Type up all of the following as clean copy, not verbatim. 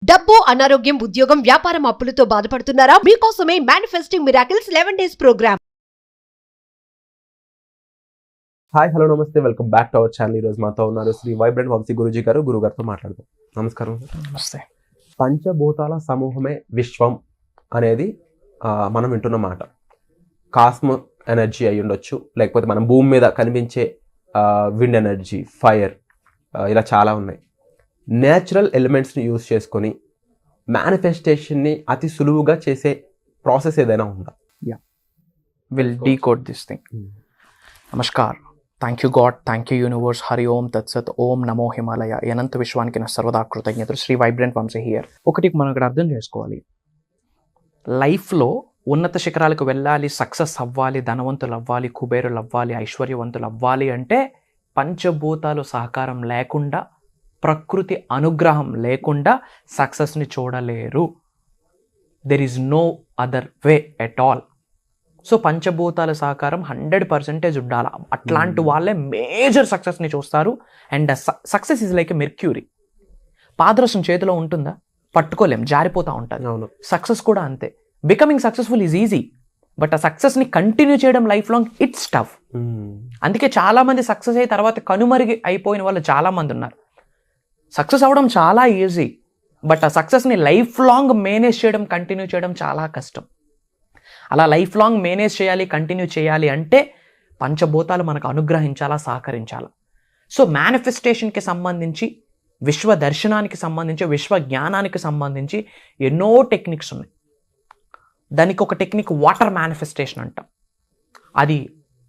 డబ్బు, అనారోగ్యం, ఉద్యోగం, వ్యాపారం, అప్పులతో బాధపడుతున్నారా? మీకోసమే manifesting miracles 11 days programme. Hi, hello, నమస్తే, welcome back to our channel. ఈరోజు మాతో ఉన్నారు శ్రీ వైబ్రెంట్ వంశీ గురూజీ గారు. గురుగారితో మాట్లాడదాం. నమస్కారం. నమస్తే. పంచభూతాల సమూహమే విశ్వం అనేది మనం వింటున్న మాట. కాస్మో ఎనర్జీ అయి ఉండొచ్చు, లేకపోతే మనం భూమి మీద కనిపించే విండ్ ఎనర్జీ, ఫైర్, ఇలా చాలా ఉన్నాయి. నేచురల్ ఎలిమెంట్స్ని యూజ్ చేసుకొని మేనిఫెస్టేషన్ని అతి సులువుగా చేసే ప్రాసెస్ ఏదైనా ఉందా? Will decode this thing. నమస్కార్. Thank you God, thank you universe. Hari ఓం తత్సత్. ఓం నమో హిమాలయ. అనంత విశ్వానికి నా సర్వదా కృతజ్ఞతలు. Shri vibrant Vamshi here. ఒకటి మనం ఇక్కడ అర్థం చేసుకోవాలి, లైఫ్లో ఉన్నత శిఖరాలకు వెళ్ళాలి, సక్సెస్ అవ్వాలి, ధనవంతులు అవ్వాలి, కుబేరులు అవ్వాలి, ఐశ్వర్యవంతులు అవ్వాలి అంటే పంచభూతాలు సహకారం లేకుండా, ప్రకృతి అనుగ్రహం లేకుండా సక్సెస్ని చూడలేరు. There is no other way at all. So పంచభూతాల సహకారం 100% ఉండాలి. అట్లాంటి వాళ్ళే మేజర్ సక్సెస్ని చూస్తారు. And success is like a mercury. పాదరసం చేతిలో ఉంటుందా? పట్టుకోలేం, జారిపోతూ ఉంటుంది. అవును. సక్సెస్ కూడా అంతే. Becoming successful is easy, but ఆ సక్సెస్ని కంటిన్యూ చేయడం లైఫ్ లాంగ్ ఇట్స్ టఫ్. అందుకే చాలామంది సక్సెస్ అయిన తర్వాత కనుమరుగు అయిపోయిన వాళ్ళు చాలామంది ఉన్నారు. సక్సెస్ అవ్వడం చాలా ఈజీ, బట్ ఆ సక్సెస్ని లైఫ్ లాంగ్ మేనేజ్ చేయడం, కంటిన్యూ చేయడం చాలా కష్టం. అలా లైఫ్ లాంగ్ మేనేజ్ చేయాలి, కంటిన్యూ చేయాలి అంటే పంచభూతాలు మనకు అనుగ్రహించాలా, సహకరించాలా. సో మేనిఫెస్టేషన్కి సంబంధించి, విశ్వ దర్శనానికి సంబంధించి, విశ్వ జ్ఞానానికి సంబంధించి ఎన్నో టెక్నిక్స్ ఉన్నాయి. దానికి ఒక టెక్నిక్ వాటర్ మేనిఫెస్టేషన్ అంటాం. అది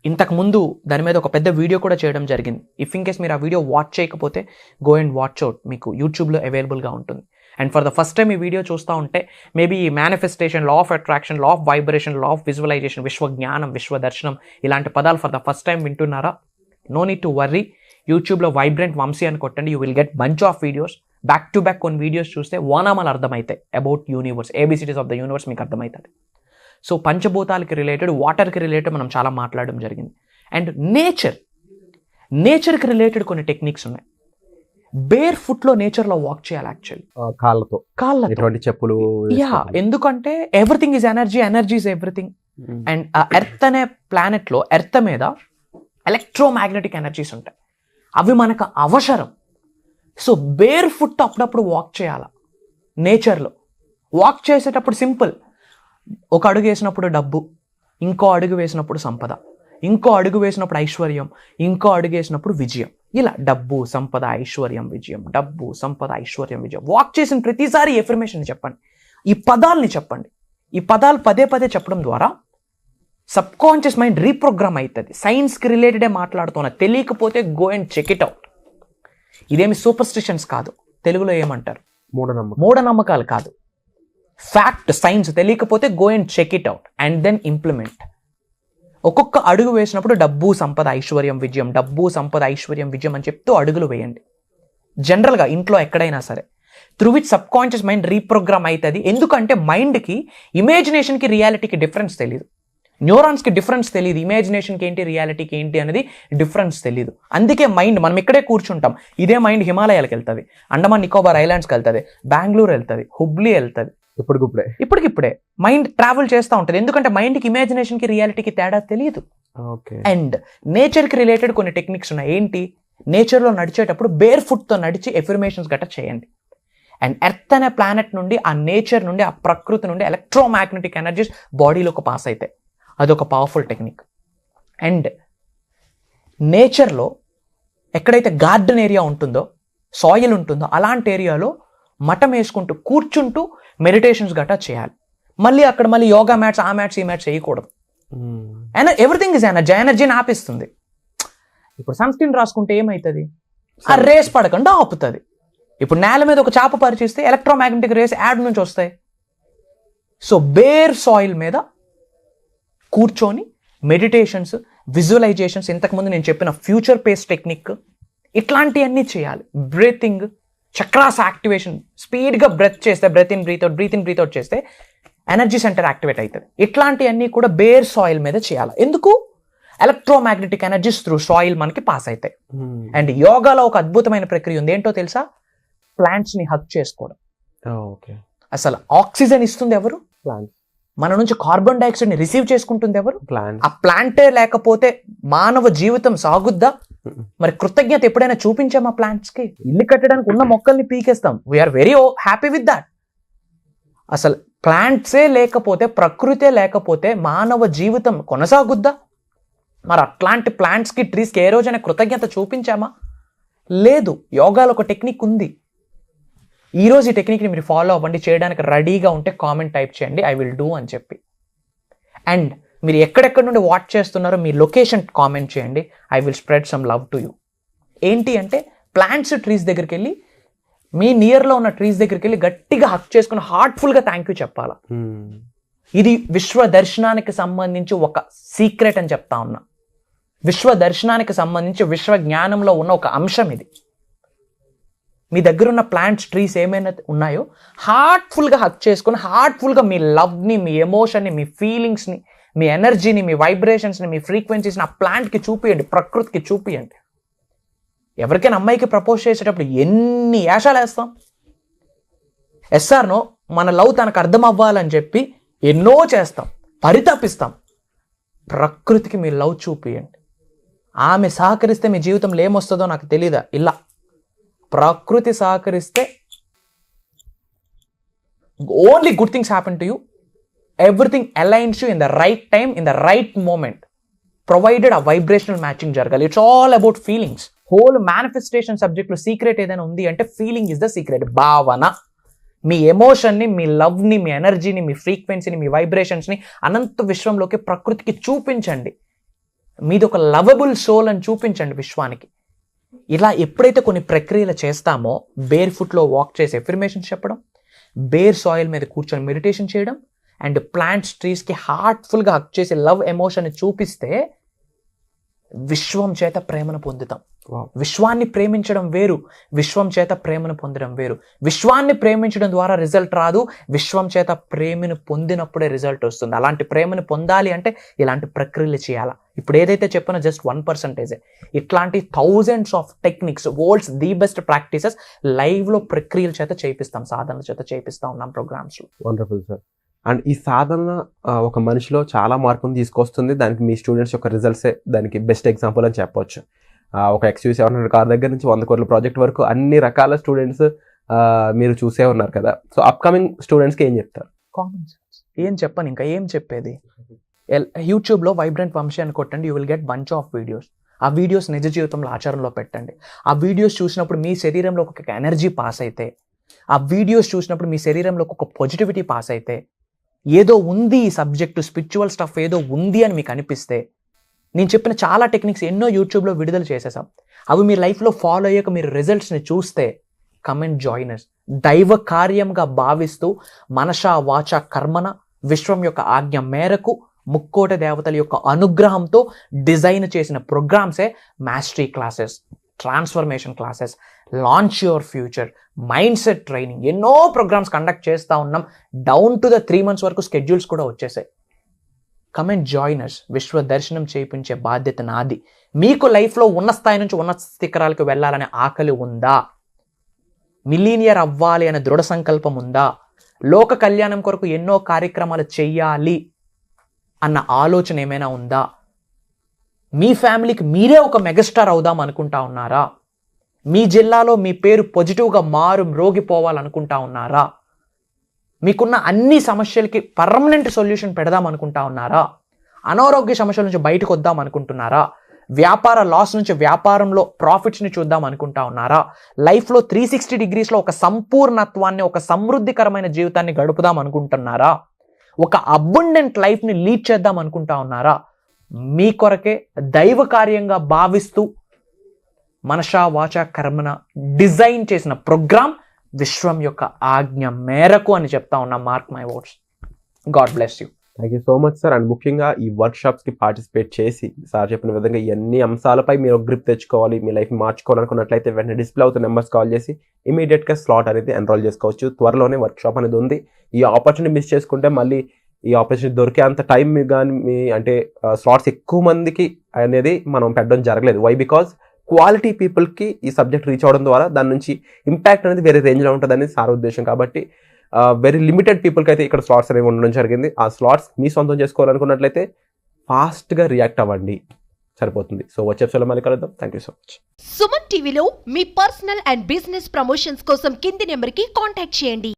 ఇంతకుముందు దాని మీద ఒక పెద్ద వీడియో కూడా చేయడం జరిగింది. ఇఫ్ ఇన్ కేస్ మీరు ఆ వీడియో వాచ్ చేయకపోతే గో అండ్ వాచ్ అవుట్, మీకు యూట్యూబ్లో అవైలబుల్గా ఉంటుంది. And for the first time ఈ వీడియో చూస్తూ ఉంటే మేబీ ఈ manifestation, law of attraction, law of vibration, law of visualization, విశ్వ జ్ఞానం, విశ్వ దర్శనం ఇలాంటి పదాలు ఫర్ ద ఫస్ట్ టైం వింటున్నారా? No need to worry. యూట్యూబ్లో వైబ్రెంట్ వంశీ అని కొట్టండి, you will get bunch of videos. Back to back కొన్ని వీడియోస్ చూస్తే ఓనామాలు అర్థమవుతాయి. About universe, abilities of the universe మీకు అర్థమవుతుంది. సో పంచభూతాలకి రిలేటెడ్, వాటర్కి రిలేటెడ్ మనం చాలా మాట్లాడడం జరిగింది. అండ్ నేచర్కి రిలేటెడ్ కొన్ని టెక్నిక్స్ ఉన్నాయి. బేర్ ఫుట్లో నేచర్లో వాక్ చేయాలి. యాక్చువల్లీ కాళ్ళతో ఎటువంటి చెప్పులు? ఎందుకంటే everything is energy, energy is everything. And ఆ ఎర్త్ అనే ప్లానెట్లో, ఎర్త్ మీద ఎలక్ట్రోమాగ్నెటిక్ ఎనర్జీస్ ఉంటాయి. అవి మనకు అవసరం. సో బేర్ ఫుట్ అప్పుడప్పుడు వాక్ చేయాలి. నేచర్లో వాక్ చేసేటప్పుడు సింపుల్, ఒక అడుగు వేసినప్పుడు డబ్బు, ఇంకో అడుగు వేసినప్పుడు సంపద, ఇంకో అడుగు వేసినప్పుడు ఐశ్వర్యం, ఇంకో అడుగు వేసినప్పుడు విజయం. ఇలా డబ్బు, సంపద, ఐశ్వర్యం, విజయం, డబ్బు, సంపద, ఐశ్వర్యం, విజయం. వాక్ చేసిన ప్రతిసారి ఎఫర్మేషన్ చెప్పండి, ఈ పదాలని చెప్పండి. ఈ పదాలు పదే పదే చెప్పడం ద్వారా సబ్ కాన్షియస్ మైండ్ రీప్రోగ్రామ్ అవుతుంది. సైన్స్కి రిలేటెడే మాట్లాడుతున్నా, తెలియకపోతే go and check it out. ఇదేమి సూపర్ స్టిషన్స్ కాదు. తెలుగులో ఏమంటారు? మూఢనమ్మకాలు కాదు. Fact, science. తెలియకపోతే go and check it out and then implement. ఒక్కొక్క అడుగు వేసినప్పుడు డబ్బు, సంపద, ఐశ్వర్యం, విజయం, డబ్బు, సంపద, ఐశ్వర్యం, విజయం అని చెప్తూ అడుగులు వేయండి. జనరల్గా ఇంట్లో ఎక్కడైనా సరే, through which sub conscious mind reprogram అవుతుంది. ఎందుకంటే మైండ్కి ఇమాజినేషన్కి రియాలిటీకి డిఫరెన్స్ తెలియదు. న్యూరాన్స్కి డిఫరెన్స్ తెలియదు. ఇమాజినేషన్కి ఏంటి, రియాలిటీకి ఏంటి అనేది డిఫరెన్స్ తెలియదు. అందుకే మైండ్, మనం ఇక్కడే కూర్చుంటాం, ఇదే మైండ్ హిమాలయాలకు వెళ్తుంది, అండమాన్ నికోబార్ ఐలాండ్స్కి వెళ్తుంది, బెంగళూరు వెళ్తుంది, హుబ్లీ వెళ్తుంది. ఇప్పటికిప్పుడే మైండ్ ట్రావెల్ చేస్తూ ఉంటుంది. ఎందుకంటే మైండ్కి ఇమాజినేషన్కి రియాలిటీకి తేడా తెలియదు. అండ్ నేచర్కి రిలేటెడ్ కొన్ని టెక్నిక్స్ ఉన్నాయి. ఏంటి? నేచర్లో నడిచేటప్పుడు బేర్ ఫుట్తో నడిచి ఎఫర్మేషన్స్ గట్రా చేయండి. అండ్ ఎర్త్ అనే ప్లానెట్ నుండి, ఆ నేచర్ నుండి, ఆ ప్రకృతి నుండి ఎలక్ట్రోమాగ్నెటిక్ ఎనర్జీస్ బాడీలోకి పాస్ అవుతాయి. అదొక పవర్ఫుల్ టెక్నిక్. అండ్ నేచర్లో ఎక్కడైతే గార్డెన్ ఏరియా ఉంటుందో, సాయిల్ ఉంటుందో, అలాంటి ఏరియాలో మఠం వేసుకుంటూ కూర్చుంటూ మెడిటేషన్స్ గట్రా చేయాలి. మళ్ళీ అక్కడ మళ్ళీ యోగా మ్యాట్స్, ఆ మ్యాట్స్, ఈ మ్యాట్స్ చేయకూడదు. Everything is energy. ఎనర్జీని ఆపిస్తుంది. ఇప్పుడు సన్ స్క్రీన్ రాసుకుంటే ఏమవుతుంది? ఆ రేస్ పడకుండా ఆపుతుంది. ఇప్పుడు నేల మీద ఒక చేప పరిచిస్తే ఎలక్ట్రోమాగ్నెటిక్ రేస్ యాడ్ నుంచి వస్తాయి. సో బేర్ సాయిల్ మీద కూర్చొని మెడిటేషన్స్, విజువలైజేషన్స్, ఇంతకుముందు నేను చెప్పిన ఫ్యూచర్ పేస్ టెక్నిక్, ఇట్లాంటివన్నీ చేయాలి. బ్రీతింగ్, చక్రాస్ యాక్టివేషన్, స్పీడ్గా బ్రెత్ చేస్తే, బ్రెత్ ఇన్ బ్రీత్ అవుట్ చేస్తే ఎనర్జీ సెంటర్ యాక్టివేట్ అవుతుంది. ఇట్లాంటివన్నీ కూడా బేర్ సాయిల్ మీద చేయాలి. ఎందుకు? ఎలక్ట్రోమాగ్నెటిక్ ఎనర్జీస్ త్రూ సాయిల్ మనకి పాస్ అవుతాయి. అండ్ యోగాలో ఒక అద్భుతమైన ప్రక్రియ ఉంది. ఏంటో తెలుసా? ప్లాంట్స్ని హగ్ చేసుకోవడం. ఓకే. అసలు ఆక్సిజన్ ఇస్తుంది ఎవరు? ప్లాంట్. మన నుంచి కార్బన్ డైఆక్సైడ్ ని రిసీవ్ చేసుకుంటుంది ఎవరు? ప్లాంట్. ఆ ప్లాంటే లేకపోతే మానవ జీవితం సాగుద్దా? మరి కృతజ్ఞత ఎప్పుడైనా చూపించామా ప్లాంట్స్ కి? ఇల్లు కట్టడానికి ఉన్న మొక్కల్ని పీకేస్తాం. We are very happy with that. అసలు ప్లాంట్సే లేకపోతే, ప్రకృతే లేకపోతే మానవ జీవితం కొనసాగుద్దా? మరి అట్లాంటి ప్లాంట్స్ కి, ట్రీస్ కి ఏ రోజైనా కృతజ్ఞత చూపించామా? లేదు. యోగాలో ఒక టెక్నిక్ ఉంది. ఈ రోజు ఈ టెక్నిక్ని మీరు ఫాలో అవ్వండి. చేయడానికి రెడీగా ఉంటే కామెంట్ టైప్ చేయండి, ఐ విల్ డూ అని చెప్పి. అండ్ మీరు ఎక్కడెక్కడ నుండి వాచ్ చేస్తున్నారో మీ లొకేషన్ కామెంట్ చేయండి, I will spread some love to you. ఏంటి అంటే ప్లాంట్స్, ట్రీస్ దగ్గరికి వెళ్ళి, మీ నియర్లో ఉన్న ట్రీస్ దగ్గరికి వెళ్ళి గట్టిగా హక్ చేసుకుని హార్ట్ఫుల్గా థ్యాంక్ యూ చెప్పాలా. ఇది విశ్వ దర్శనానికి సంబంధించి ఒక సీక్రెట్ అని చెప్తా ఉన్నా. విశ్వ దర్శనానికి సంబంధించి విశ్వ జ్ఞానంలో ఉన్న ఒక అంశం ఇది. మీ దగ్గర ఉన్న ప్లాంట్స్, ట్రీస్ ఏమైనా ఉన్నాయో హార్ట్ఫుల్గా హక్ చేసుకుని, హార్ట్ఫుల్గా మీ లవ్ని, మీ ఎమోషన్ని, మీ ఫీలింగ్స్ని, మీ ఎనర్జీని, మీ వైబ్రేషన్స్ని, మీ ఫ్రీక్వెన్సీస్ని ఆ ప్లాంట్కి చూపియండి, ప్రకృతికి చూపియండి. ఎవరికైనా అమ్మాయికి ప్రపోజ్ చేసేటప్పుడు ఎన్ని యాషాలు వేస్తాం? ఎస్ఆర్నో మన లవ్ తనకు అర్థం అవ్వాలని చెప్పి ఎన్నో చేస్తాం, పరితపిస్తాం. ప్రకృతికి మీ లవ్ చూపియండి. ఆమె సహకరిస్తే మీ జీవితంలో ఏమొస్తుందో నాకు తెలీదా? ఇలా ప్రకృతి సహకరిస్తే only good things happen to you. Everything aligns you in the right time, in the right moment, provided ఆ వైబ్రేషనల్ మ్యాచింగ్ జరగాలి. It's all about feelings. Whole manifestation సబ్జెక్ట్లో సీక్రెట్ ఏదైనా ఉంది అంటే ఫీలింగ్ ఇస్ ద సీక్రెట్. భావన, మీ ఎమోషన్ని, మీ లవ్ని, మీ ఎనర్జీని, మీ ఫ్రీక్వెన్సీని, మీ వైబ్రేషన్స్ని అనంత విశ్వంలోకి, ప్రకృతికి చూపించండి. మీది ఒక లవబుల్ సోల్ అని చూపించండి విశ్వానికి. ఇలా ఎప్పుడైతే కొన్ని ప్రక్రియలు చేస్తామో, బేర్ ఫుట్లో వాక్ చేసి ఎఫర్మేషన్స్ చెప్పడం, బేర్ సాయిల్ మీద కూర్చొని మెడిటేషన్ చేయడం, అండ్ ప్లాంట్స్, ట్రీస్కి హార్ట్ఫుల్గా హక్ చేసి లవ్ ఎమోషన్ చూపిస్తే విశ్వం చేత ప్రేమను పొందుతాం. విశ్వాన్ని ప్రేమించడం వేరు, విశ్వం చేత ప్రేమను పొందడం వేరు. విశ్వాన్ని ప్రేమించడం ద్వారా రిజల్ట్ రాదు, విశ్వం చేత ప్రేమను పొందినప్పుడే రిజల్ట్ వస్తుంది. అలాంటి ప్రేమను పొందాలి అంటే ఇలాంటి ప్రక్రియలు చేయాలా. ఇప్పుడు ఏదైతే చెప్పినా జస్ట్ 1%. ఇట్లాంటి thousands of techniques, world's the best practices లైవ్లో ప్రక్రియల చేత చేపిస్తాం, సాధనల చేత చేపిస్తా ఉన్నాం ప్రోగ్రామ్స్లో. Wonderful sir. అండ్ ఈ సాధన ఒక మనిషిలో చాలా మార్పును తీసుకొస్తుంది. దానికి మీ స్టూడెంట్స్ యొక్క రిజల్ట్సే దానికి బెస్ట్ ఎగ్జాంపుల్ అని చెప్పొచ్చు. ఒక XUV700 కార్ దగ్గర నుంచి 100 కోట్ల ప్రాజెక్ట్ వరకు అన్ని రకాల స్టూడెంట్స్ మీరు చూసే ఉన్నారు కదా. సో అప్కమింగ్ స్టూడెంట్స్కి ఏం చెప్తారు? Common sense. ఏం చెప్పను, ఇంకా ఏం చెప్పేది. యూట్యూబ్లో వైబ్రెంట్ వంశీ అని కొట్టండి, you will get bunch of videos. ఆ వీడియోస్ నిజ జీవితంలో ఆచరణలో పెట్టండి. ఆ వీడియోస్ చూసినప్పుడు మీ శరీరంలో ఒక ఎనర్జీ పాస్ అయితే, ఆ వీడియోస్ చూసినప్పుడు మీ శరీరంలో ఒక పాజిటివిటీ పాస్ అయితే, ఏదో ఉంది ఈ సబ్జెక్టు, స్పిరిచువల్ స్టఫ్ ఏదో ఉంది అని మీకు అనిపిస్తే, నేను చెప్పిన చాలా టెక్నిక్స్ ఎన్నో యూట్యూబ్లో విడుదల చేసేసాం. అవి మీ లైఫ్లో ఫాలో అయ్యాక మీరు రిజల్ట్స్ని చూస్తే కమెంట్ జాయినర్స్. దైవ కార్యంగా భావిస్తూ మనషా వాచ కర్మన విశ్వం యొక్క ఆజ్ఞ మేరకు ముక్కోటి దేవతల యొక్క అనుగ్రహంతో డిజైన్ చేసిన ప్రోగ్రామ్సే mastery classes, transformation classes, launch your future, mindset training. ఎన్నో ప్రోగ్రామ్స్ కండక్ట్ చేస్తూ ఉన్నాం. డౌన్ టు ద 3 months వరకు స్కెడ్యూల్స్ కూడా వచ్చేసాయి. Comment joiners. విశ్వ దర్శనం చేయించే బాధ్యత నాది. మీకు లైఫ్లో ఉన్న స్థాయి నుంచి ఉన్నత శిఖరాలకు వెళ్ళాలనే ఆకలి ఉందా? మిలీనియర్ అవ్వాలి అనే దృఢ సంకల్పం ఉందా? లోక కళ్యాణం కొరకు ఎన్నో కార్యక్రమాలు చెయ్యాలి అన్న ఆలోచన ఏమైనా ఉందా? మీ ఫ్యామిలీకి మీరే ఒక మెగాస్టార్ అవుదాం అనుకుంటా ఉన్నారా? మీ జిల్లాలో మీ పేరు పాజిటివ్గా మ్రోగిపోవాలనుకుంటా ఉన్నారా? మీకున్న అన్ని సమస్యలకి పర్మనెంట్ సొల్యూషన్ పెడదాం అనుకుంటా ఉన్నారా? అనారోగ్య సమస్యల నుంచి బయటకు వద్దాం అనుకుంటున్నారా? వ్యాపార లాస్ నుంచి వ్యాపారంలో ప్రాఫిట్స్ని చూద్దాం అనుకుంటా ఉన్నారా? లైఫ్లో 360 degreesలో ఒక సంపూర్ణత్వాన్ని, ఒక సమృద్ధికరమైన జీవితాన్ని గడుపుదాం అనుకుంటున్నారా? ఒక అబండెంట్ లైఫ్ని లీడ్ చేద్దాం అనుకుంటా ఉన్నారా? మీ కొరకే దైవ కార్యంగా భావిస్తూ మనషా వాచ కర్మన డిజైన్ చేసిన ప్రోగ్రామ్ విశ్వం యొక్క ఆజ్ఞ మేరకు అని చెప్తా ఉన్నా. Mark my words. God bless you. Thank you so much sir. And ముఖ్యంగా ఈ వర్క్షాప్స్కి పార్టిసిపేట్ చేసి సార్ చెప్పిన విధంగా ఇవన్నీ అంశాలపై మీరు గ్రిప్ తెచ్చుకోవాలి, మీ లైఫ్ మార్చుకోవాలనుకున్నట్లయితే వెంటనే డిస్ప్లే అవుతున్న నెంబర్స్ కాల్ చేసి ఇమీడియట్గా స్లాట్ అనేది ఎన్రోల్ చేసుకోవచ్చు. త్వరలోనే వర్క్షాప్ అనేది ఉంది. ఈ ఆపర్చునిటీ మిస్ చేసుకుంటే మళ్ళీ ఈ ఆపర్చునిటీ దొరికే అంత టైం కానీ మీ అంటే స్లాట్స్ ఎక్కువ మందికి అనేది మనం పెట్టడం జరగలేదు. వై? బికాజ్ క్వాలిటీ పీపుల్కి ఈ సబ్జెక్ట్ రీచ్ అవ్వడం ద్వారా దాని నుంచి ఇంపాక్ట్ అనేది వేరే రేంజ్లో ఉంటుంది అనేది సార్ ఉద్దేశం. కాబట్టి వెరీ లిమిటెడ్ పీపుల్కి అయితే ఇక్కడ స్లాట్స్ అనేవి ఉండడం జరిగింది. ఆ స్లాట్స్ మీ సొంతం చేసుకోవాలనుకున్నట్లయితే ఫాస్ట్గా రియాక్ట్ అవ్వండి, సరిపోతుంది. సో వచ్చే ఎపిసోడ్లో మళ్ళీ కలుద్దాం. Thank you so much. Suman టీవీలో మీ పర్సనల్ అండ్ బిజినెస్ ప్రమోషన్స్ కోసం కింది నెంబర్కి కాంటాక్ట్ చేయండి.